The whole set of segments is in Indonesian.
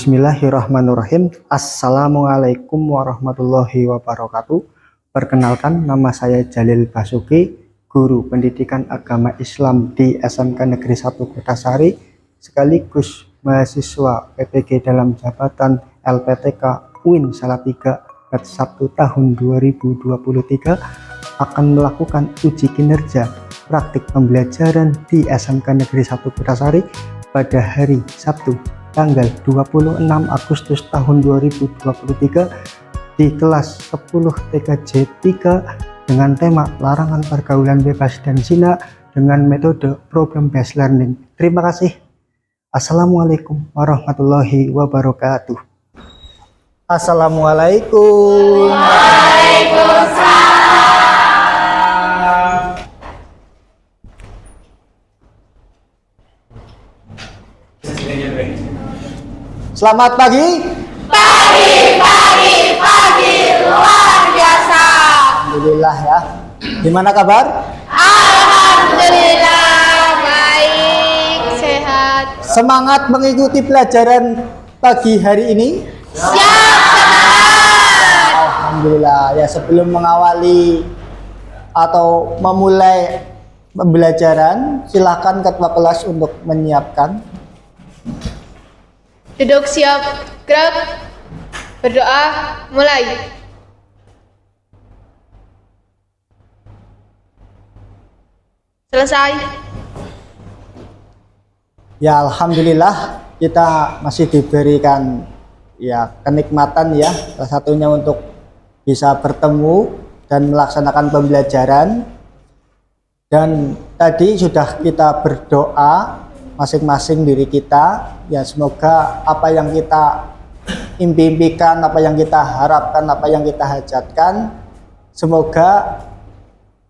Bismillahirrahmanirrahim. Assalamualaikum warahmatullahi wabarakatuh. Perkenalkan, nama saya Jalil Basuki, guru pendidikan agama Islam di SMK Negeri 1 Kutasari, sekaligus mahasiswa PPG dalam jabatan LPTK UIN Salatiga batch 1 tahun 2023 akan melakukan uji kinerja praktik pembelajaran di SMK Negeri 1 Kutasari pada hari Sabtu tanggal 26 Agustus tahun 2023 di kelas 10 TKJ 3 dengan tema larangan pergaulan bebas dan zina dengan metode problem based learning. Terima kasih. Assalamualaikum warahmatullahi wabarakatuh. Assalamualaikum. Waalaikumsalam. Selamat pagi. Pagi luar biasa. Alhamdulillah ya. Gimana kabar? Alhamdulillah baik, sehat. Semangat mengikuti pelajaran pagi hari ini? Siap. Alhamdulillah ya. Sebelum mengawali atau memulai pembelajaran, silakan ketua kelas untuk menyiapkan. Duduk siap, gerak. Berdoa, mulai. Selesai. Ya, alhamdulillah kita masih diberikan ya kenikmatan ya, salah satunya untuk bisa bertemu dan melaksanakan pembelajaran. Dan tadi sudah kita berdoa masing-masing diri kita, ya semoga apa yang kita impikan, apa yang kita harapkan, apa yang kita hajatkan, semoga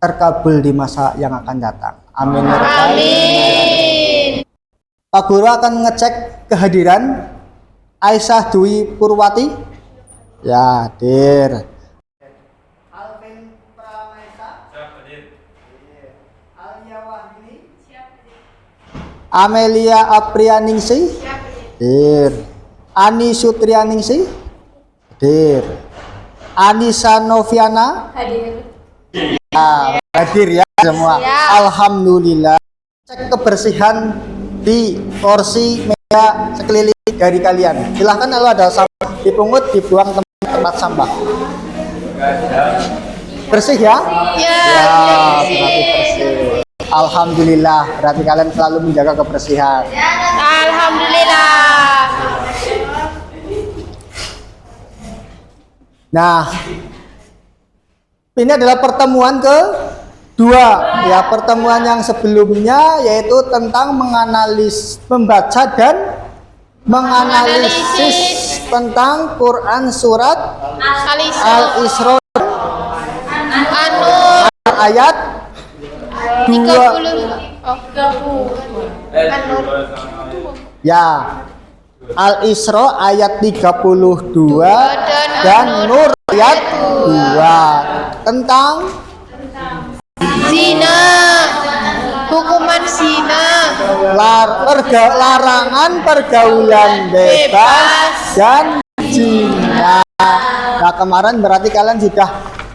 terkabul di masa yang akan datang. Amin. Amin. Pak Guru akan ngecek kehadiran Aisyah Dwi Purwati. Ya, hadir. Alvin Pramaisa. Siap, hadir. Alia Wahyuni. Siap, hadir. Amelia Aprianingsih. Siap, hadir. Ani Sutrianingsih. Hadir. Anissa Noviana. Hadir. Hadir ya semua. Ya. Alhamdulillah. Cek kebersihan di kursi meja sekeliling dari kalian. Silahkan kalau ada sampah dipungut, dibuang tempat sampah. Bersih ya? Ya, Berarti bersih. Alhamdulillah, berarti kalian selalu menjaga kebersihan. Alhamdulillah. Nah, ini adalah pertemuan kedua ya. Pertemuan yang sebelumnya yaitu tentang membaca dan menganalisis tentang Quran surat Al-Isra ayat 30. ya, Al-Isra ayat 32 dan Nur ayat 2 tentang Zina, hukuman zina, larangan pergaulan bebas dan zina. Nah, kemarin berarti kalian sudah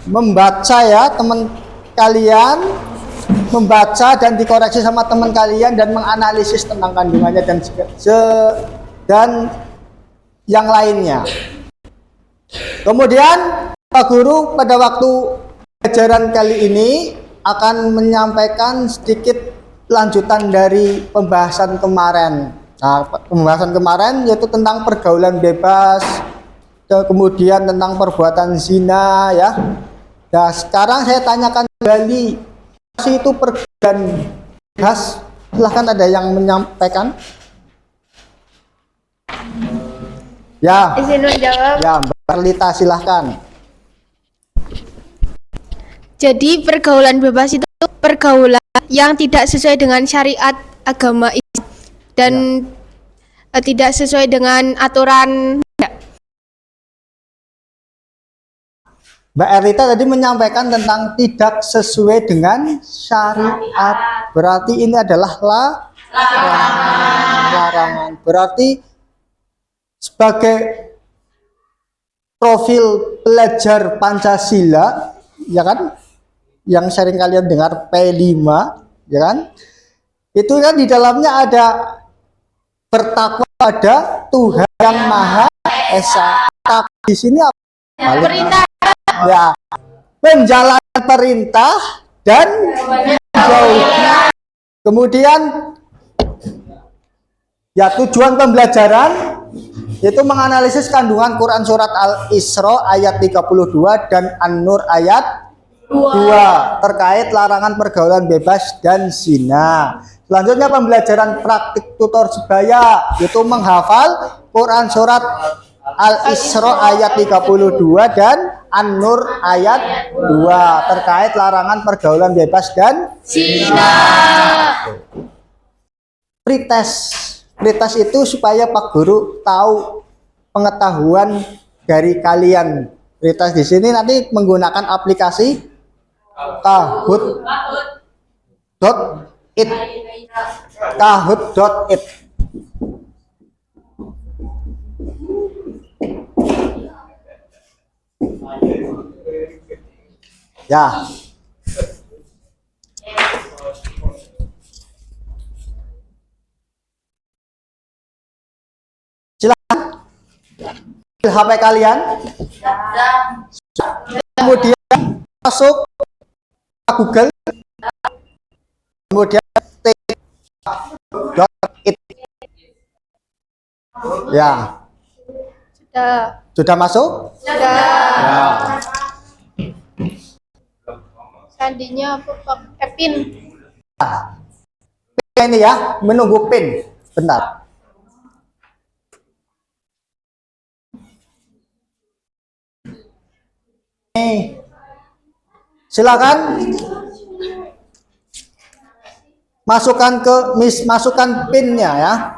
membaca ya, teman kalian membaca dan dikoreksi sama teman kalian dan menganalisis tentang kandungannya dan yang lainnya. Kemudian Pak Guru pada waktu pelajaran kali ini akan menyampaikan sedikit lanjutan dari pembahasan kemarin. Nah, pembahasan kemarin yaitu tentang pergaulan bebas, kemudian tentang perbuatan zina ya. Nah, sekarang saya tanyakan kembali, itu pergaulan bebas? Silahkan, ada yang menyampaikan? Ya. izin menjawab. Ya, Mbak Lita silahkan. Jadi pergaulan bebas itu pergaulan yang tidak sesuai dengan syariat agama Islam dan tidak sesuai dengan aturan. Mbak Erlita tadi menyampaikan tentang tidak sesuai dengan syariat. Berarti ini adalah larangan. Berarti sebagai profil pelajar Pancasila, ya kan, yang sering kalian dengar P5, ya kan, itu kan di dalamnya ada bertakwa pada Tuhan yang Maha Esa. Di sini apa? Perintah. Ya, menjalankan perintah dan menjauhi. Kemudian ya, tujuan pembelajaran yaitu menganalisis kandungan Quran surat Al-Isra ayat 32 dan An-Nur ayat 2 terkait larangan pergaulan bebas dan zina. Selanjutnya pembelajaran praktik tutor sebaya yaitu menghafal Quran surat Al-Isra ayat 32 dan An-Nur ayat 2 terkait larangan pergaulan bebas dan zina. Pretest. Pretest itu supaya Pak Guru tahu pengetahuan dari kalian. Pretest di sini nanti menggunakan aplikasi Kahoot.it. Kahoot.it. Ya. HP kalian, kemudian masuk ke Google, kemudian it. Ya, sudah masuk? Sudah. Ya. Sandinya apa Pak? Pin. Ini ya, menunggu pin. Bentar. Silakan masukkan pinnya ya.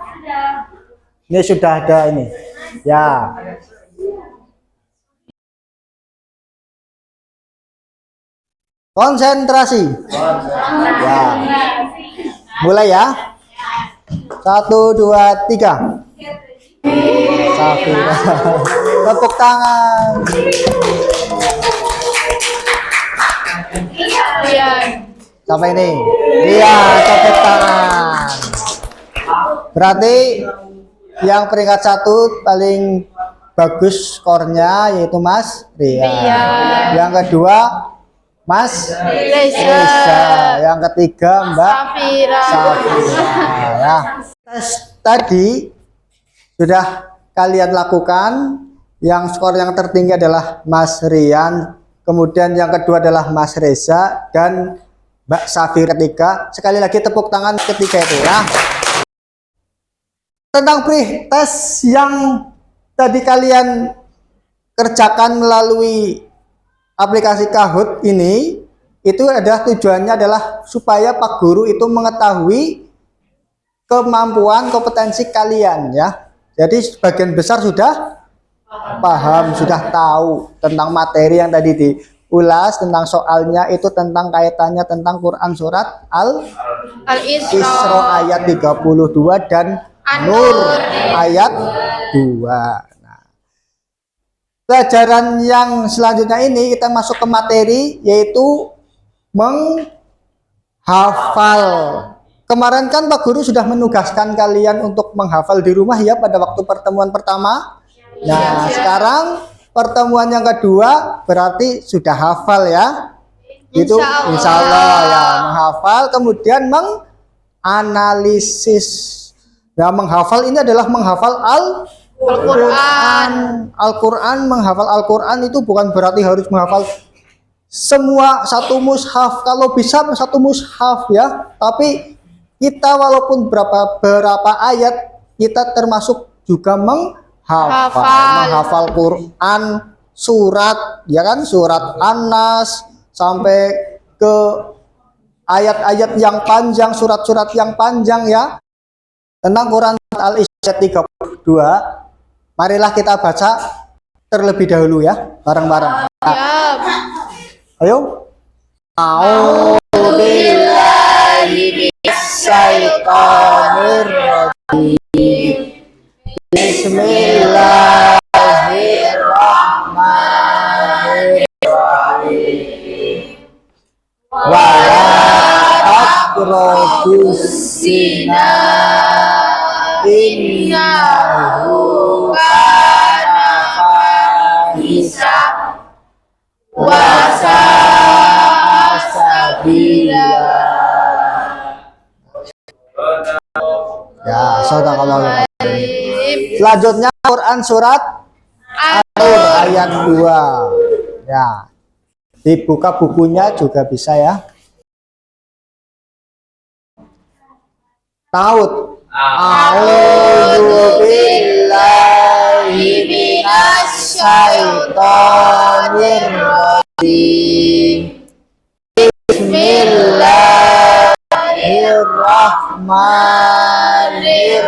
Ini sudah ada ini. Ya. Konsentrasi. Ya. Mulai ya. 1, 2, 3. Safira. Tepuk tangan. Sampai ini. Iya, tepuk tangan. Berarti yang peringkat 1 paling bagus skornya yaitu Mas Rian. Yang kedua Mas Reza. Yang ketiga Mbak Safira. Ya. Tes tadi sudah kalian lakukan. Yang skor yang tertinggi adalah Mas Rian, kemudian yang kedua adalah Mas Reza dan Mbak Safira ketiga. Sekali lagi tepuk tangan ketiga itu ya. Tentang pre-tes yang tadi kalian kerjakan melalui aplikasi Kahoot ini, itu adalah tujuannya adalah supaya Pak Guru itu mengetahui kemampuan kompetensi kalian ya. Jadi sebagian besar sudah paham, sudah tahu tentang materi yang tadi diulas, tentang soalnya itu tentang kaitannya tentang Quran surat Al-Isra ayat 32 dan Nur ayat 2. Nah, pelajaran yang selanjutnya ini kita masuk ke materi yaitu menghafal. Kemarin kan Pak Guru sudah menugaskan kalian untuk menghafal di rumah ya pada waktu pertemuan pertama. Nah, sekarang pertemuan yang kedua berarti sudah hafal ya. Itu insya Allah ya, menghafal kemudian menganalisis. Nah, menghafal ini adalah menghafal Al-Quran. Al-Quran, menghafal Al-Quran itu bukan berarti harus menghafal semua satu mushaf. Kalau bisa satu mushaf ya, tapi kita walaupun berapa ayat kita termasuk juga menghafal Quran surat ya kan, surat An-Nas sampai ke ayat-ayat yang panjang, surat-surat yang panjang ya. Tentang Quran Al-Isra 32. Marilah kita baca terlebih dahulu ya, bareng-bareng. Ayo. A'udzubillahi minasyaitonir rajim. Bismillahirrahmanirrahim. Wala taqrabus zina innahu kana fahisha wa sa'a sabila. Ya, sadaqallahu. Selanjutnya Quran surat An-Nur ayat 2. Ya. Dibuka bukunya juga bisa ya. Taut. A'udzu billahi minasy syaithanir rajim. Bismillahirrahmanirrahim.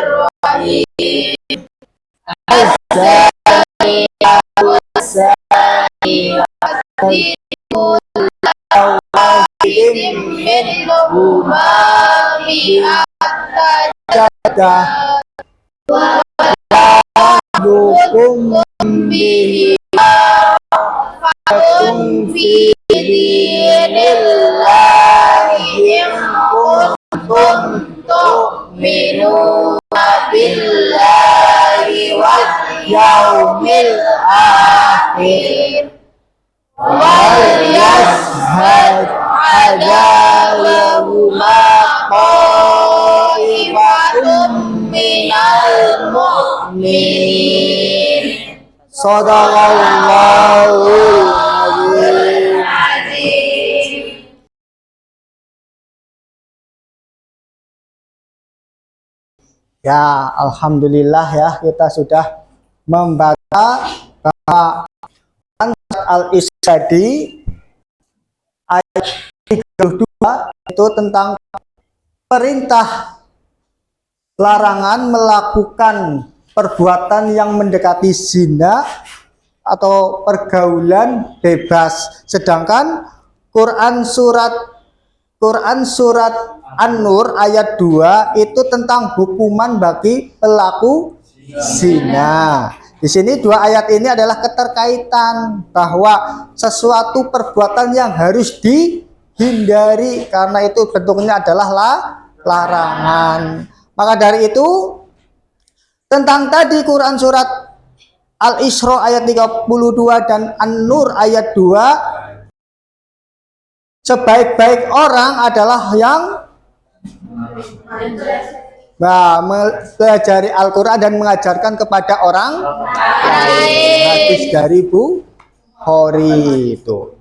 Hukum bihi fakum fi dinillahi kuntum tu'minuna billahi wal yaumil akhir wal yashhad adawahuma qaifatun minal mu'minin. Shadaqallahul azim. Ya, alhamdulillah ya, kita sudah membaca bahwa Al-Isra ayat 32 itu tentang perintah larangan melakukan perbuatan yang mendekati zina atau pergaulan bebas. Sedangkan Quran surat An-Nur ayat 2 itu tentang hukuman bagi pelaku zina. Di sini dua ayat ini adalah keterkaitan bahwa sesuatu perbuatan yang harus dihindari karena itu bentuknya adalah larangan. Maka dari itu tentang tadi Quran surat Al-Isra ayat 32 dan An-Nur ayat 2, sebaik-baik orang adalah yang mempelajari Al-Quran dan mengajarkan kepada orang lain. Hadis dari Bukhari itu.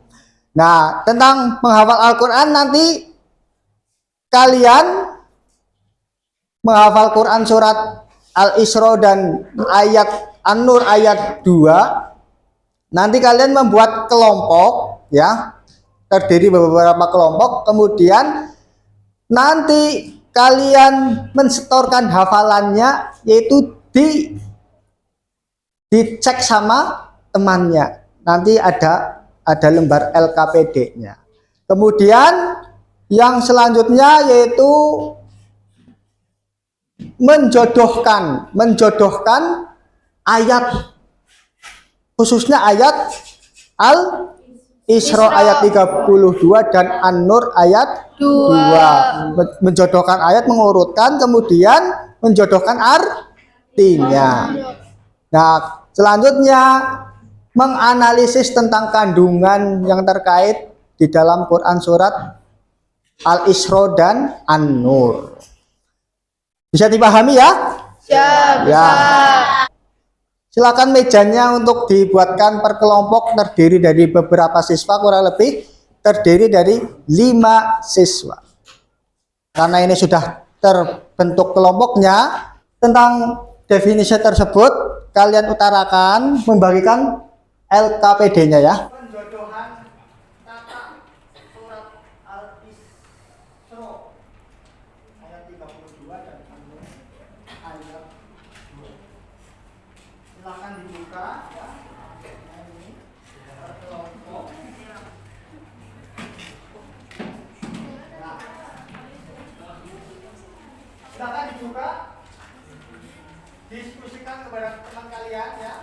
Nah, tentang menghafal Al-Quran nanti kalian menghafal Quran surat Al-Isra dan ayat An-Nur ayat 2. Nanti kalian membuat kelompok ya, terdiri beberapa kelompok, kemudian nanti kalian mensetorkan hafalannya, yaitu dicek sama temannya. Nanti ada lembar LKPD-nya. Kemudian yang selanjutnya yaitu menjodohkan ayat, khususnya ayat Al-Isra ayat 32 dan An-Nur ayat 2. Menjodohkan ayat, mengurutkan, kemudian menjodohkan artinya. Nah, selanjutnya menganalisis tentang kandungan yang terkait di dalam Quran surat Al-Isra dan An-Nur. Bisa dipahami ya? Ya. Silakan mejanya untuk dibuatkan per kelompok, terdiri dari beberapa siswa, kurang lebih terdiri dari 5 siswa. Karena ini sudah terbentuk kelompoknya, tentang definisi tersebut kalian utarakan, membagikan LKPD-nya ya. Penjodohan kata surat Al-Isra ayat 32 dan An-Nur ayat 2. Silakan dibuka ya. Ini kelompok. Silakan dibuka, diskusikan kepada teman kalian ya,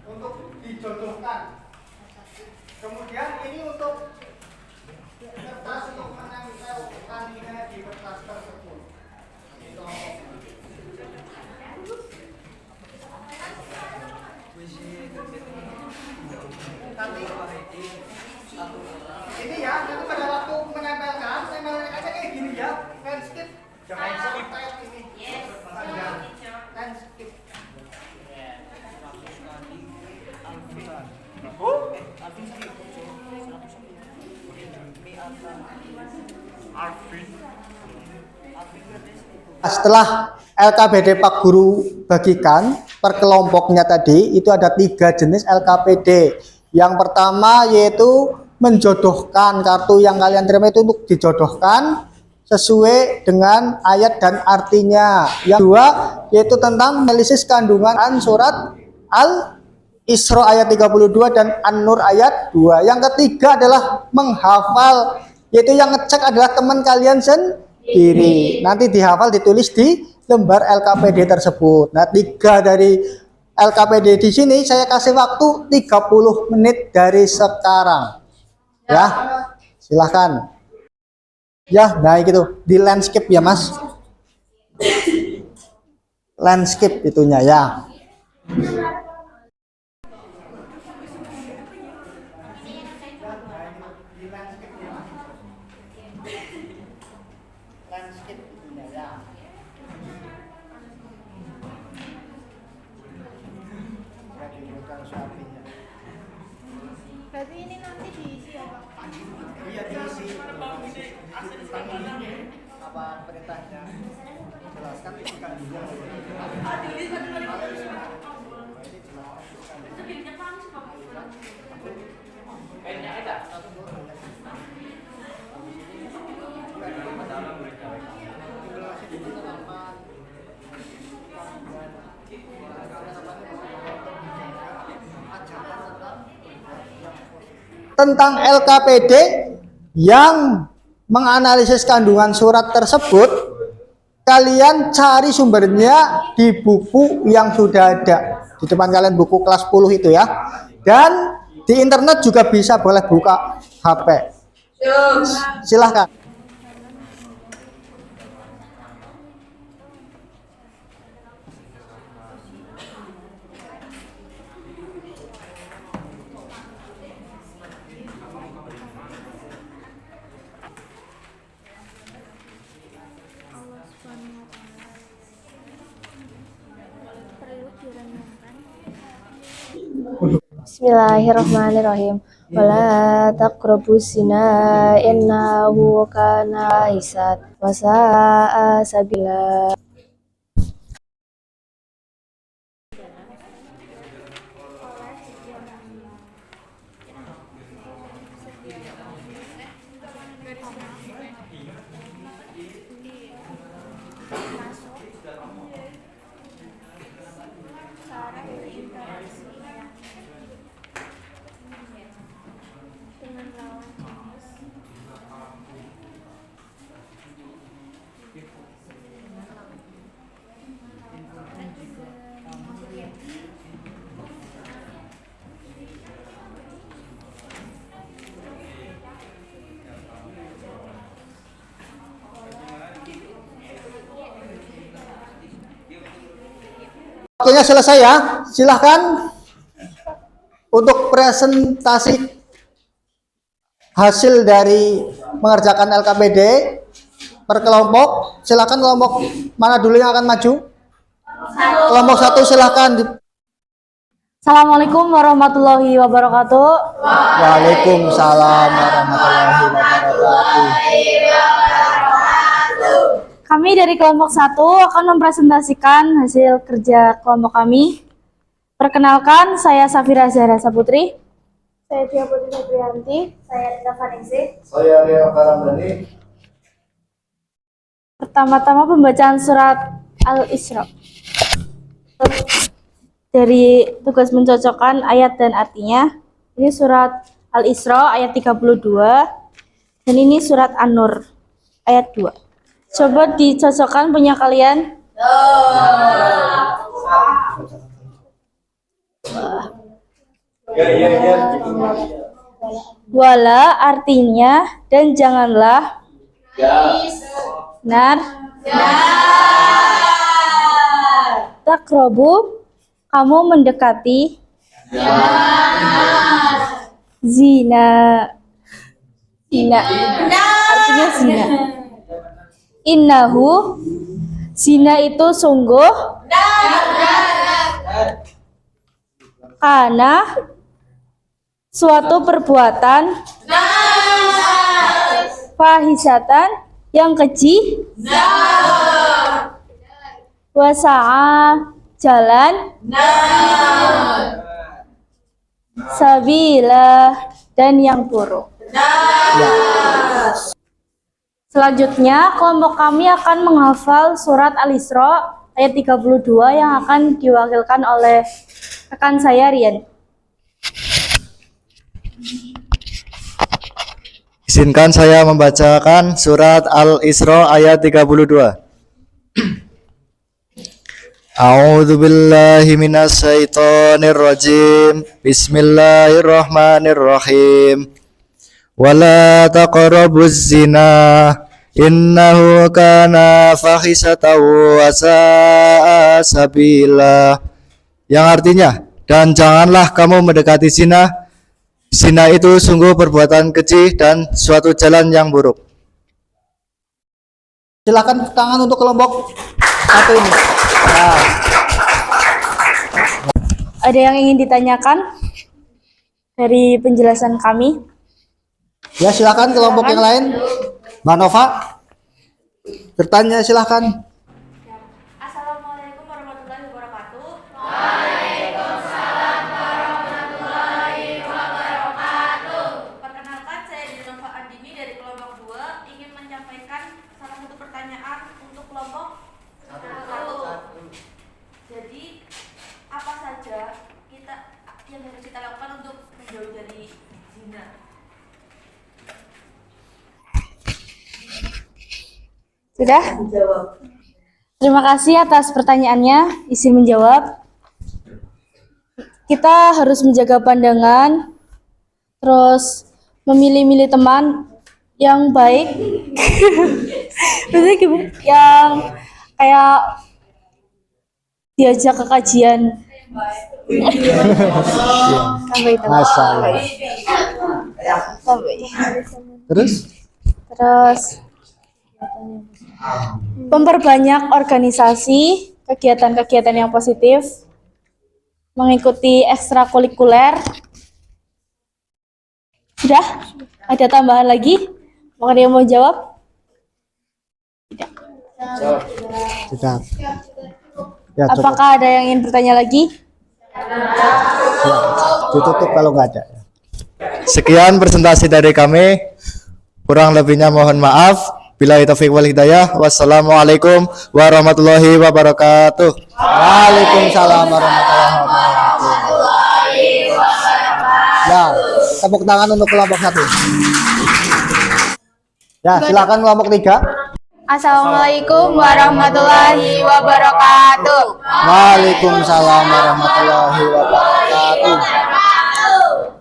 untuk dijodohkan. Kemudian ini untuk kertas untuk menempelkannya di kertas tersebut. Nanti ini ya, nanti pada waktu menempelkan, aja kayak gini ya, landscape, jangan kayak ini. Landscape. Setelah LKPD Pak Guru bagikan per kelompoknya tadi, itu ada 3 jenis LKPD. Yang pertama yaitu menjodohkan, kartu yang kalian terima itu untuk dijodohkan sesuai dengan ayat dan artinya. Yang kedua yaitu tentang analisis kandungan surat Al-Isra ayat 32 dan An-Nur ayat 2. Yang ketiga adalah menghafal, yaitu yang ngecek adalah teman kalian sendiri. Nanti dihafal, ditulis di lembar LKPD tersebut. Nah, 3 dari LKPD di sini saya kasih waktu 30 menit dari sekarang. Ya, silahkan. Ya, baik itu di landscape ya Mas. Landscape itunya ya. Landscape itunya ya. Berarti ini nanti diisi ya Pak? Iya diisi. Apa perintahnya? Jelaskan isikan juga. Tentang LKPD yang menganalisis kandungan surat tersebut, kalian cari sumbernya di buku yang sudah ada di depan kalian, buku kelas 10 itu ya, dan di internet juga bisa, boleh buka HP. Silahkan. Bismillahirrahmanirrahim. Wala taqrabus zina innahu kana hisad wa sa'a sabila. Waktunya selesai ya, silahkan untuk presentasi hasil dari mengerjakan LKPD per kelompok. Silahkan kelompok mana dulu yang akan maju? Kelompok 1 silahkan. Assalamualaikum warahmatullahi wabarakatuh. Waalaikumsalam warahmatullahi wabarakatuh. Kami dari kelompok 1 akan mempresentasikan hasil kerja kelompok kami. Perkenalkan, saya Safira Zahra Saputri. Saya Tia Putri Febrianti. Saya Rita Faningsih. Saya Ria Karambani. Pertama-tama pembacaan surat Al-Isra. Dari tugas mencocokkan ayat dan artinya. Ini surat Al-Isra ayat 32 dan ini surat An-Nur ayat 2. Coba dicocokkan punya kalian. Wala artinya dan janganlah. Benar. Takrobu, kamu mendekati. Zina. Zina. Artinya zina. Innahu, zina itu sungguh. Karena suatu perbuatan. Fahisatan, yang keji. Wasa'a, jalan. Sabila, dan yang buruk. Selanjutnya, kelompok kami akan menghafal surat Al-Isra ayat 32 yang akan diwakilkan oleh rekan saya, Rian. Izinkan saya membacakan surat Al-Isra ayat 32. A'udzu billahi minasy syaithanir rajim. Bismillahirrahmanirrahim. Wala taqrabuz zina innahu kana fahisatan wa sa'a sabila. Yang artinya, dan janganlah kamu mendekati zina. Zina itu sungguh perbuatan keji dan suatu jalan yang buruk. Silakan tangan untuk kelompok satu ini. Nah. Ada yang ingin ditanyakan dari penjelasan kami? Ya, silakan kelompok yang lain. Mbak Nova, bertanya silakan. Assalamualaikum warahmatullahi wabarakatuh. Perkenalkan, saya Dinova Andini dari kelompok 2 ingin menyampaikan salah satu pertanyaan untuk kelompok 1. Jadi, apa saja yang harus kita lakukan untuk menjauh dari zina? Sudah? Terima kasih atas pertanyaannya. Izin menjawab. Kita harus menjaga pandangan, terus memilih-milih teman yang baik. Maksudnya gimana? Yang kayak diajak ke kajian. Sampai itu. Masalah. Sampai. Terus? Memperbanyak organisasi, kegiatan-kegiatan yang positif, mengikuti ekstrakurikuler. Sudah? Ada tambahan lagi? Mau ada yang mau jawab? Tidak. Ya, cukup. Apakah ada yang ingin bertanya lagi? Ya, ditutup kalau nggak ada. Sekian presentasi dari kami. Kurang lebihnya mohon maaf. Billahi taufiq wal hidayah. Wassalamualaikum warahmatullahi wabarakatuh. Waalaikumsalam warahmatullahi wabarakatuh. Ya, tepuk tangan untuk kelompok 1. Ya, silakan kelompok 3. Assalamualaikum warahmatullahi wabarakatuh. Waalaikumsalam warahmatullahi wabarakatuh.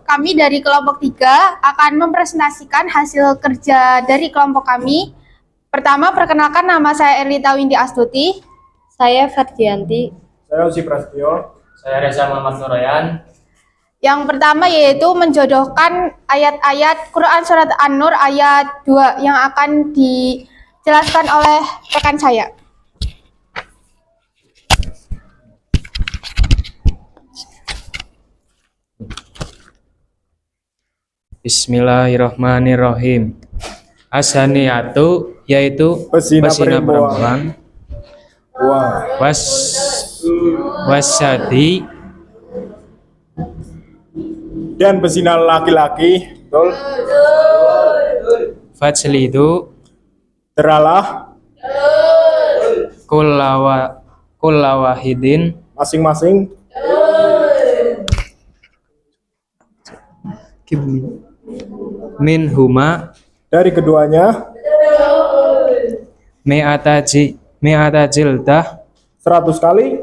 Kami dari kelompok 3 akan mempresentasikan hasil kerja dari kelompok kami. Pertama, perkenalkan, nama saya Erlita Windy Astuti. Saya Ferdianti. Saya Uzi Prasetyo. Saya Reza Muhammad Nurayan. Yang pertama yaitu menjodohkan ayat-ayat Quran Surat An-Nur ayat 2 yang akan dijelaskan oleh rekan saya. Bismillahirrahmanirrahim. Asaniyatu yaitu Pesina perempuan. Wasadi dan pesina laki-laki. Betul. Fajlidu Teralah kullawahidin masing-masing min huma dari keduanya mi'ata jildah 100 kali.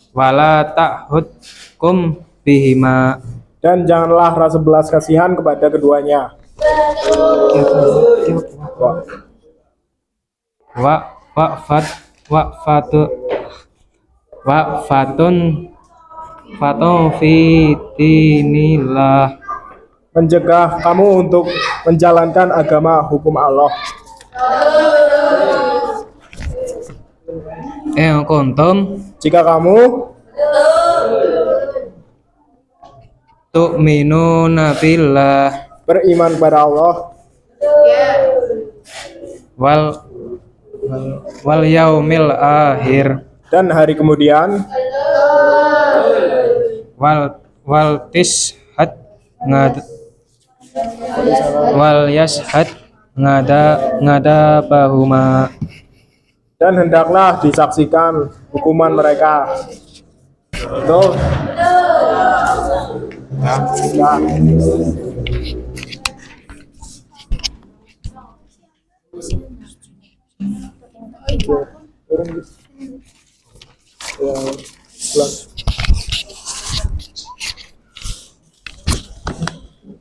wala ta'hudkum bihima Dan janganlah rasa belas kasihan kepada keduanya. Waqfatun fitinillah. Mencegah kamu untuk menjalankan agama hukum Allah. Kuntum Jika kamu tu'minuna billah beriman kepada Allah wal yaumil akhir dan hari kemudian, wal tishad wal yashhad ngada bahuma. dan hendaklah disaksikan hukuman mereka. Betul? Nah,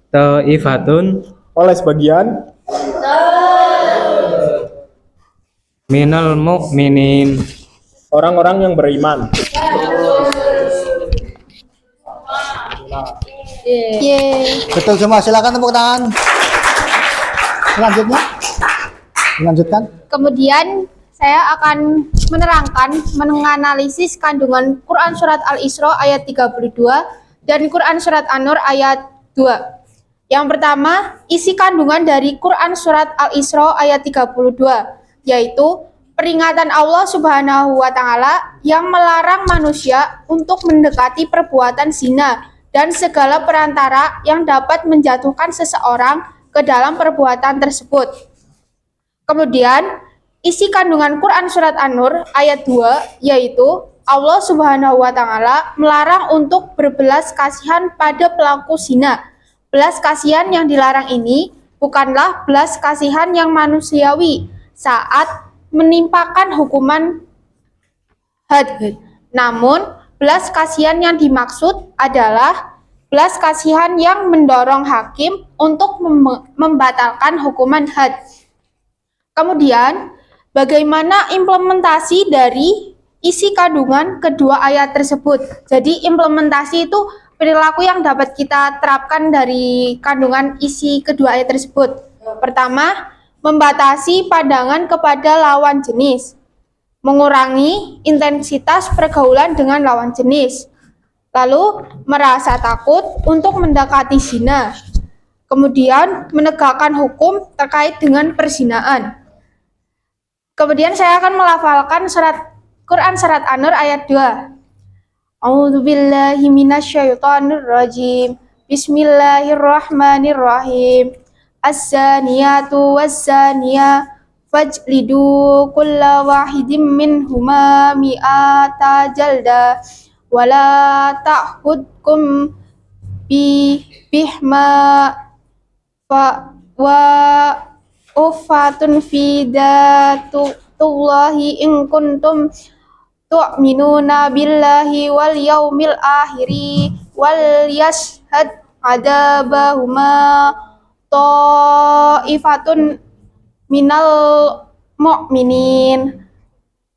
Ta'ifatun oleh sebagian minal mu'minin orang-orang yang beriman. Yeay. Betul semua, silakan tepuk tangan. Selanjutnya, lanjutkan. Kemudian saya akan menerangkan, menganalisis kandungan Quran Surat Al-Isra ayat 32 dan Quran Surat An-Nur ayat 2. Yang pertama, isi kandungan dari Quran Surat Al-Isra ayat 32, yaitu peringatan Allah Subhanahu wa Ta'ala yang melarang manusia untuk mendekati perbuatan zina dan segala perantara yang dapat menjatuhkan seseorang ke dalam perbuatan tersebut. Kemudian, isi kandungan Quran Surat An-Nur ayat 2, yaitu Allah Subhanahu wa Ta'ala melarang untuk berbelas kasihan pada pelaku zina. Belas kasihan yang dilarang ini bukanlah belas kasihan yang manusiawi saat menimpakan hukuman had. Namun, belas kasihan yang dimaksud adalah belas kasihan yang mendorong hakim untuk membatalkan hukuman had. Kemudian, bagaimana implementasi dari isi kandungan kedua ayat tersebut? Jadi, implementasi itu perilaku yang dapat kita terapkan dari kandungan isi kedua ayat tersebut. Pertama, membatasi pandangan kepada lawan jenis, mengurangi intensitas pergaulan dengan lawan jenis, lalu merasa takut untuk mendekati zina, kemudian menegakkan hukum terkait dengan perzinaan. Kemudian saya akan melafalkan Quran Surat An-Nur ayat 2. A'udzubillahi minasyaitonirrajim. Bismillahirrahmanirrahim. As-saniyatu was-saniya fajlidu kulla wahidin minhuma mi'ata jalda wala ta'khudkum bihma wa ufatun fi datullahi in kuntum tu'minuna billahi wal yaumil akhiri wal yashhad adabahuma ta'ifatun minal mu'minin.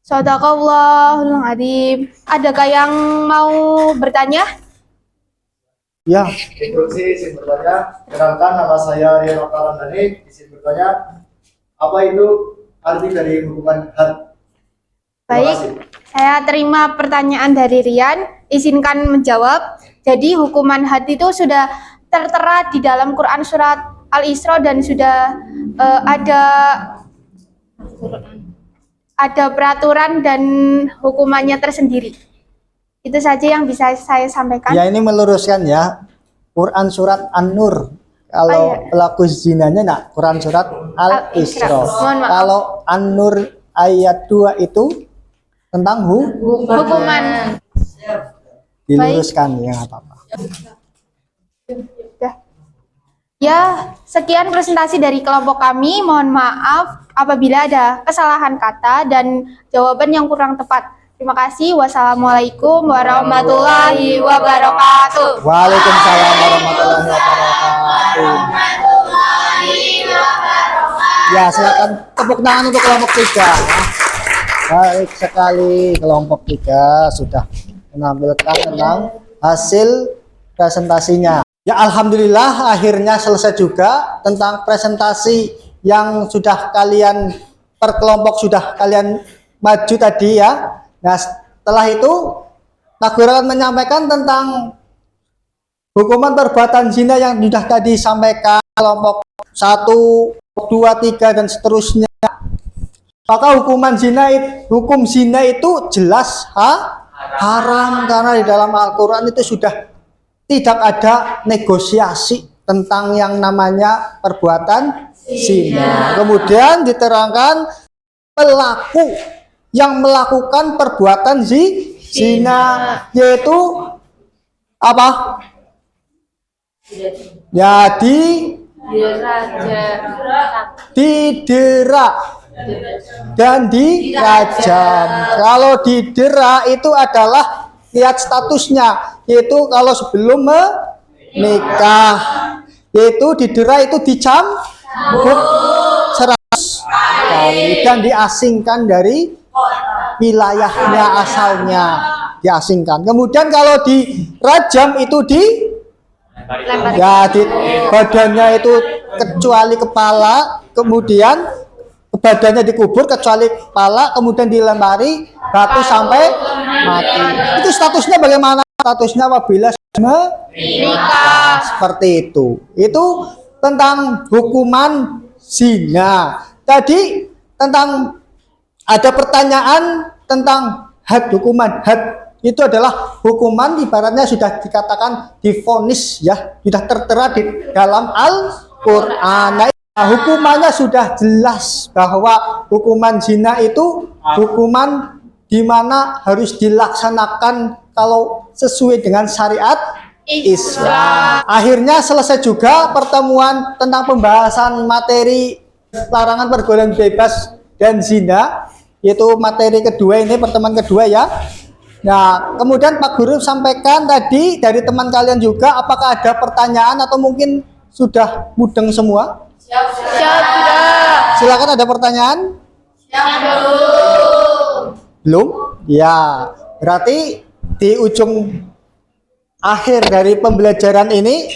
Shadaqallahul adzim. Adakah yang mau bertanya? Ya, Instruksi izin bertanya. Kenalkan, nama saya Rian Okalandani. Izin bertanya, apa itu arti dari hukuman had? Baik, saya terima pertanyaan dari Rian. Izinkan menjawab. Jadi hukuman had itu sudah tertera di dalam Quran Surat Al-Isra dan sudah ada peraturan dan hukumannya tersendiri. Itu saja yang bisa saya sampaikan. ya ini meluruskan ya. Quran Surat An-Nur. Kalau pelaku zinanya, nah Quran Surat Al-Isra. Mohon maaf. Kalau An-Nur ayat 2 itu tentang Hukuman. diluruskan ya, nggak apa-apa. Ya, sekian presentasi dari kelompok kami. Mohon maaf apabila ada kesalahan kata dan jawaban yang kurang tepat. Terima kasih. Wassalamualaikum warahmatullahi wabarakatuh. Waalaikumsalam warahmatullahi wabarakatuh. Ya, silakan tepuk tangan untuk kelompok 3. Baik sekali, kelompok 3 sudah menampilkan tentang hasil presentasinya. Ya, alhamdulillah akhirnya selesai juga tentang presentasi yang sudah kalian per kelompok sudah kalian maju tadi ya. Nah, setelah itu Pak Guru akan menyampaikan tentang hukuman perbuatan zina yang sudah tadi disampaikan kelompok 1, 2, 3 dan seterusnya. Maka hukum zina itu jelas haram karena di dalam Al-Qur'an itu sudah tidak ada negosiasi tentang yang namanya perbuatan zina. Kemudian diterangkan pelaku yang melakukan perbuatan zina yaitu apa? Ya, didera dan dirajam. Kalau didera itu adalah lihat statusnya, yaitu kalau sebelum menikah, yaitu didera itu dicambuk 100 kali dan diasingkan dari wilayahnya asalnya, diasingkan. Kemudian kalau dirajam itu di badannya itu kecuali kepala, kemudian badannya dikubur kecuali kepala, kemudian dilempari batu sampai mati. Itu statusnya bagaimana? Statusnya apabila menikah. Seperti itu. Itu tentang hukuman zina. Tadi tentang ada pertanyaan tentang hukuman had. Itu adalah hukuman ibaratnya sudah dikatakan divonis ya, sudah tertera di dalam Al-Qur'an. Nah, hukumannya sudah jelas bahwa hukuman zina itu hukuman di mana harus dilaksanakan kalau sesuai dengan syariat Islam. Akhirnya selesai juga pertemuan tentang pembahasan materi larangan pergaulan bebas dan zina, yaitu materi kedua ini, pertemuan kedua ya. Nah, kemudian Pak Guru sampaikan tadi dari teman kalian juga, apakah ada pertanyaan atau mungkin sudah mudeng semua? Siap, Silakan, ada pertanyaan? Belum? Ya, berarti di ujung akhir dari pembelajaran ini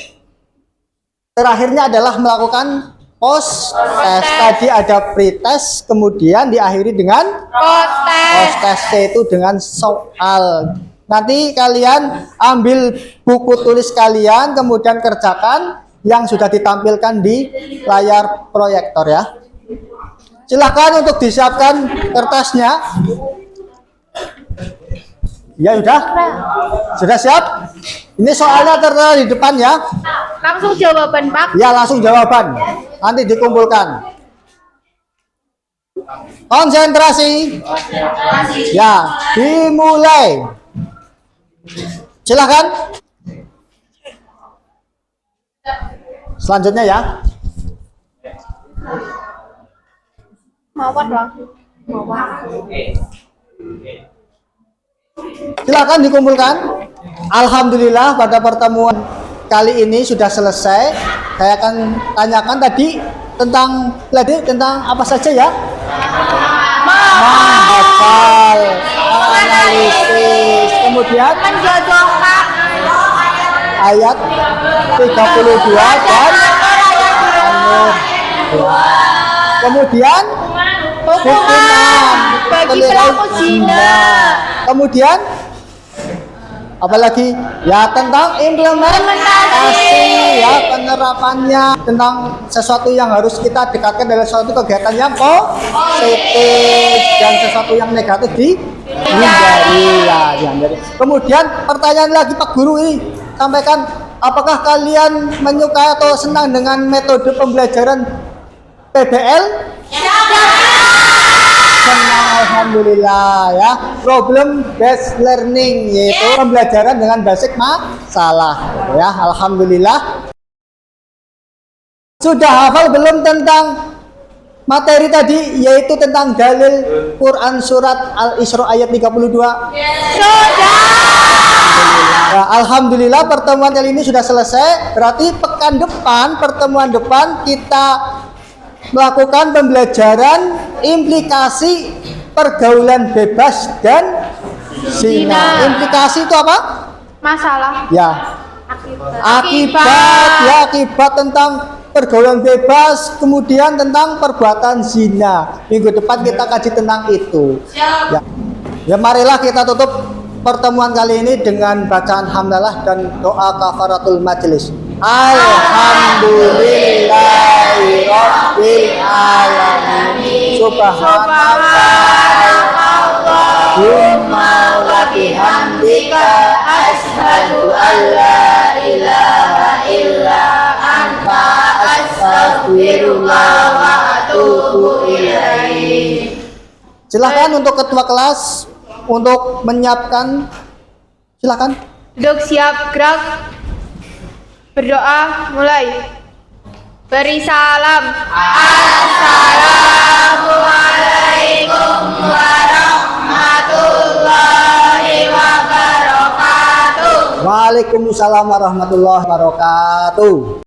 terakhirnya adalah melakukan post test. Tadi ada pretest, kemudian diakhiri dengan post test, yaitu dengan soal. Nanti kalian ambil buku tulis kalian, kemudian kerjakan yang sudah ditampilkan di layar proyektor ya. Silakan untuk disiapkan kertasnya. Ya sudah siap. Ini soalnya tertera di depan ya. Langsung jawaban, Pak. Ya, langsung jawaban. Nanti dikumpulkan. Konsentrasi. Ya, dimulai. Silakan. Selanjutnya ya. Mawar lah. Silakan dikumpulkan. Alhamdulillah pada pertemuan kali ini sudah selesai. Saya akan tanyakan tadi tentang apa saja ya? Menghafal, analisis, kemudian Menjodohkan ayat 32 dan kemudian hukuman bagi pelaku zina. Kemudian apalagi ya tentang implementasi ya, penerapannya, tentang sesuatu yang harus kita dekatkan dari suatu kegiatan yang positif dan sesuatu yang negatif dihindari ya, dihindari. Kemudian pertanyaan lagi Pak Guru ini sampaikan, apakah kalian menyukai atau senang dengan metode pembelajaran PBL? Senang, alhamdulillah ya. Problem based learning, yaitu pembelajaran dengan basic masalah ya, alhamdulillah. Sudah hafal belum tentang materi tadi, yaitu tentang dalil Quran surat Al-Isra ayat 32? Ya, alhamdulillah pertemuan kali ini sudah selesai. Berarti pertemuan depan kita melakukan pembelajaran implikasi pergaulan bebas dan zina. Implikasi itu apa? Masalah. Ya, akibat tentang pergaulan bebas, kemudian tentang perbuatan zina. Minggu depan kita kaji tentang itu. Ya, marilah kita tutup pertemuan kali ini dengan bacaan hamdalah dan doa kafaratul majelis. Alhamdulillahirabbil alamin. Subhanallahumma wa bihamdika asyhadu an la ilaha illa anta astaghfirullah wa atubu ilaih. Silakan untuk ketua kelas untuk menyiapkan, silakan. Duduk siap, gerak. Berdoa, mulai. Beri salam. Assalamualaikum warahmatullahi wabarakatuh. Waalaikumsalam warahmatullahi wabarakatuh.